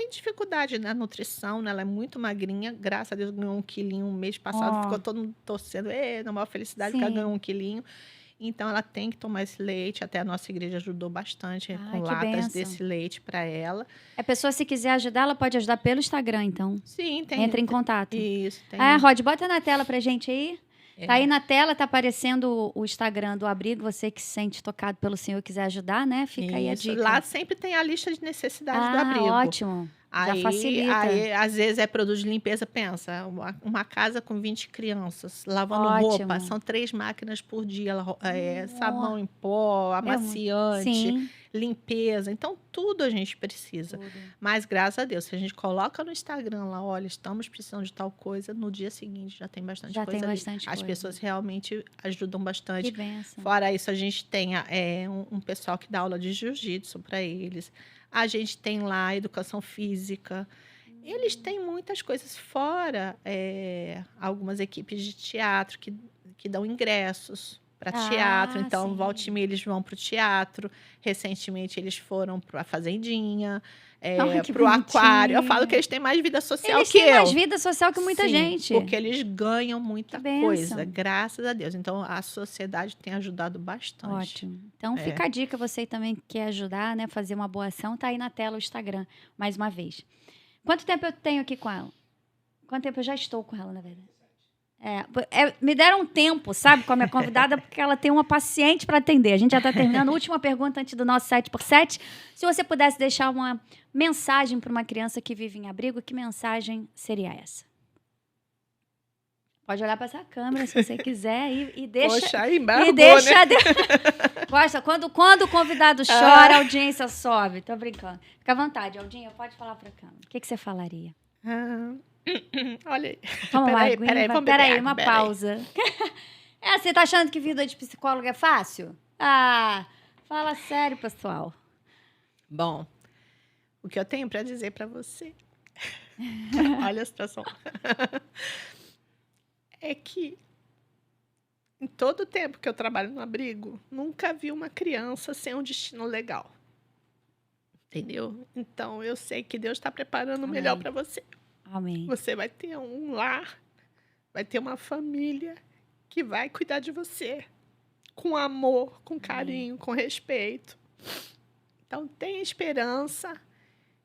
dificuldade na nutrição, né? Ela é muito magrinha, graças a Deus ganhou 1 quilinho mês passado, ficou todo mundo torcendo, na maior felicidade, porque ela ganhou 1 quilinho. então ela tem que tomar esse leite. Até a nossa igreja ajudou bastante com que latas bênção. desse leite para ela. A pessoa, se quiser ajudar, ela pode ajudar pelo Instagram, então. Sim, tem. Entra em contato. Isso, tem. Rod, bota na tela pra gente aí. Tá aí na tela, tá aparecendo o Instagram do abrigo. Você que se sente tocado pelo Senhor e quiser ajudar, né? Fica aí a dica. Lá sempre tem a lista de necessidades do abrigo. Ótimo. Já facilita. Aí, às vezes, é produto de limpeza. Pensa, uma casa com 20 crianças lavando roupa. São 3 máquinas por dia. Sabão em pó, amaciante, limpeza. Então, tudo a gente precisa. Mas, graças a Deus, se a gente coloca no Instagram lá, olha, estamos precisando de tal coisa, no dia seguinte já tem bastante coisa. Tem bastante coisa. As pessoas realmente ajudam bastante. Que bênção. Fora isso, a gente tem um pessoal que dá aula de jiu-jitsu para eles. A gente tem lá educação física. Eles têm muitas coisas fora. Algumas equipes de teatro que dão ingressos para teatro. Então, volta e meia, eles vão para o teatro. Recentemente, eles foram para a Fazendinha, para o aquário. Eu falo que eles têm mais vida social que eu. Eles têm mais vida social que muita gente. Porque eles ganham muita coisa, graças a Deus. Então, a sociedade tem ajudado bastante. Ótimo. Então, fica a dica, você também quer ajudar, né? Fazer uma boa ação, tá aí na tela o Instagram, mais uma vez. Quanto tempo eu tenho aqui com ela? Quanto tempo eu já estou com ela, na verdade? Me deram um tempo, sabe, com a minha convidada, porque ela tem uma paciente para atender. A gente já está terminando. Última pergunta antes do nosso 7x7. Se você pudesse deixar uma mensagem para uma criança que vive em abrigo, que mensagem seria essa? Pode olhar para essa câmera se você quiser e deixa. Poxa, aí embargou, e deixa. Né? Gosta, quando o convidado chora, a audiência sobe. Tô brincando. Fica à vontade, Aldinha, pode falar para a câmera. O que você falaria? Olha aí. Peraí, uma pausa. Você tá achando que vida de psicólogo é fácil? Fala sério, pessoal. Bom, o que eu tenho para dizer para você, olha a situação, é que em todo o tempo que eu trabalho no abrigo, nunca vi uma criança sem um destino legal. Entendeu? Então, eu sei que Deus está preparando o melhor para você. Amém. Você vai ter um lar, vai ter uma família que vai cuidar de você com amor, com carinho, com respeito. Então, tenha esperança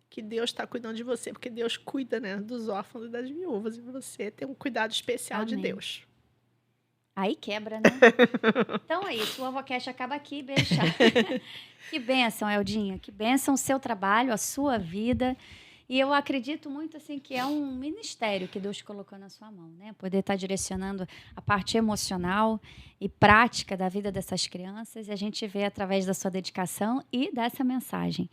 que Deus está cuidando de você, porque Deus cuida, né, dos órfãos e das viúvas, e você tem um cuidado especial de Deus. Aí quebra, né? Então é isso, o AvoCast acaba aqui, beijo. Que bênção, Eldinha, que bênção o seu trabalho, a sua vida. E eu acredito muito assim que é um ministério que Deus colocou na sua mão, né? Poder estar direcionando a parte emocional e prática da vida dessas crianças, e a gente vê através da sua dedicação e dessa mensagem.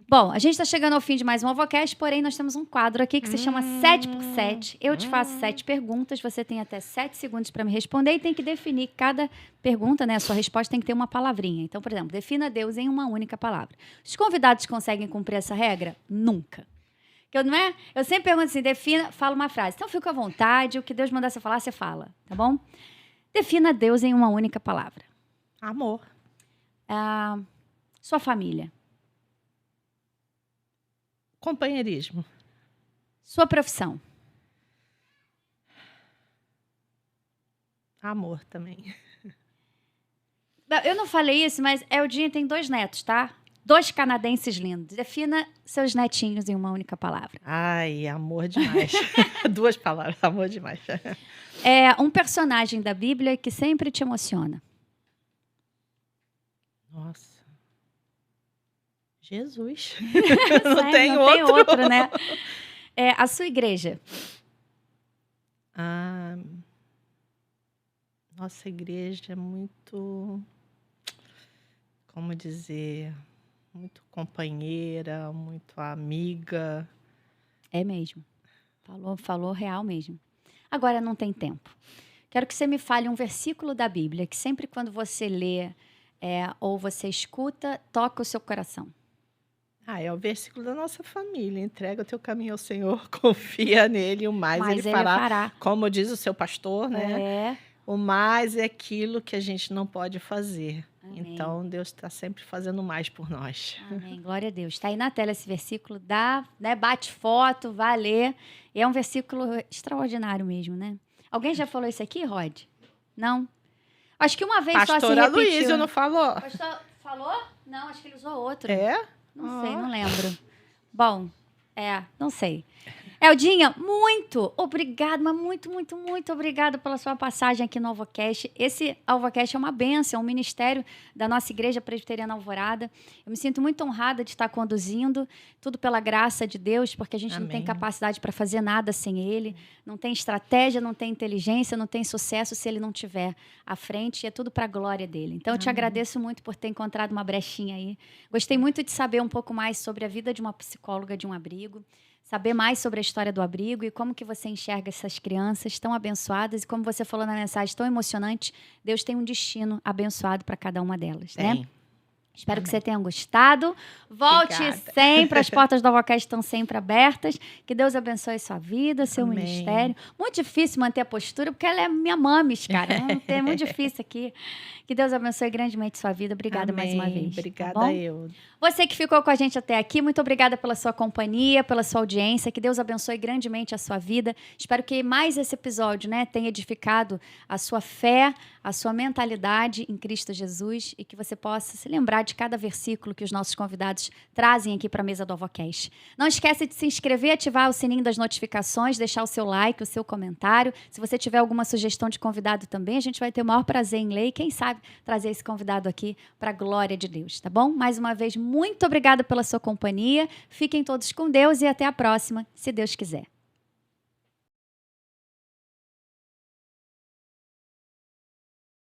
Bom, a gente está chegando ao fim de mais um AvoCast, porém nós temos um quadro aqui que se chama 7x7. Eu te faço 7 perguntas, você tem até 7 segundos para me responder e tem que definir cada pergunta, né? A sua resposta tem que ter uma palavrinha. Então, por exemplo, defina Deus em uma única palavra. Os convidados conseguem cumprir essa regra? Nunca. Eu sempre pergunto assim, fala uma frase. Então, fica à vontade, o que Deus mandar você falar, você fala, tá bom? Defina Deus em uma única palavra. Amor. Sua família. Companheirismo. Sua profissão. Amor também. Eu não falei isso, mas Eldinha tem 2 netos, tá? 2 canadenses lindos. Defina seus netinhos em uma única palavra. Ai, amor demais. 2 palavras, amor demais. Um personagem da Bíblia que sempre te emociona. Nossa. Jesus. Não tem outro, né? A sua igreja. Nossa igreja é muito, como dizer, muito companheira, muito amiga. É mesmo. Falou real mesmo. Agora não tem tempo. Quero que você me fale um versículo da Bíblia que sempre quando você lê ou você escuta, toca o seu coração. É o versículo da nossa família. Entrega o teu caminho ao Senhor, confia nele, o mais ele fará. Como diz o seu pastor, né? O mais é aquilo que a gente não pode fazer. Amém. Então, Deus está sempre fazendo mais por nós. Amém. Glória a Deus. Está aí na tela esse versículo. Bate foto, vai ler. E é um versículo extraordinário mesmo, né? Alguém já falou isso aqui, Rod? Não? Acho que uma vez só se Pastor repetiu. Aloysio não falou? Pastor falou? Não, acho que ele usou outro. É? Não sei, não lembro. Bom, não sei. Eldinha, muito obrigada, mas muito, muito, muito obrigada pela sua passagem aqui no Alvocast. Esse Alvocast é uma bênção, é um ministério da nossa Igreja Presbiteriana Alvorada. Eu me sinto muito honrada de estar conduzindo, tudo pela graça de Deus, porque a gente não tem capacidade para fazer nada sem Ele, não tem estratégia, não tem inteligência, não tem sucesso se Ele não estiver à frente, e é tudo para a glória dele. Então, eu te agradeço muito por ter encontrado uma brechinha aí. Gostei muito de saber um pouco mais sobre a vida de uma psicóloga de um abrigo, saber mais sobre a história do abrigo e como que você enxerga essas crianças tão abençoadas e como você falou na mensagem tão emocionante, Deus tem um destino abençoado para cada uma delas, né? Espero que você tenha gostado. Volte sempre, as portas do Alvocast estão sempre abertas. Que Deus abençoe sua vida, seu ministério. Muito difícil manter a postura, porque ela é minha mames, cara. É muito difícil aqui. Que Deus abençoe grandemente sua vida. Obrigada mais uma vez. Obrigada tá eu. Você que ficou com a gente até aqui, muito obrigada pela sua companhia, pela sua audiência. Que Deus abençoe grandemente a sua vida. Espero que mais esse episódio, né, tenha edificado a sua fé, a sua mentalidade em Cristo Jesus e que você possa se lembrar de cada versículo que os nossos convidados trazem aqui para a mesa do Alvocast. Não esquece de se inscrever, ativar o sininho das notificações, deixar o seu like, o seu comentário. Se você tiver alguma sugestão de convidado também, a gente vai ter o maior prazer em ler e, quem sabe, trazer esse convidado aqui para a glória de Deus, tá bom? Mais uma vez, muito obrigada pela sua companhia. Fiquem todos com Deus e até a próxima, se Deus quiser.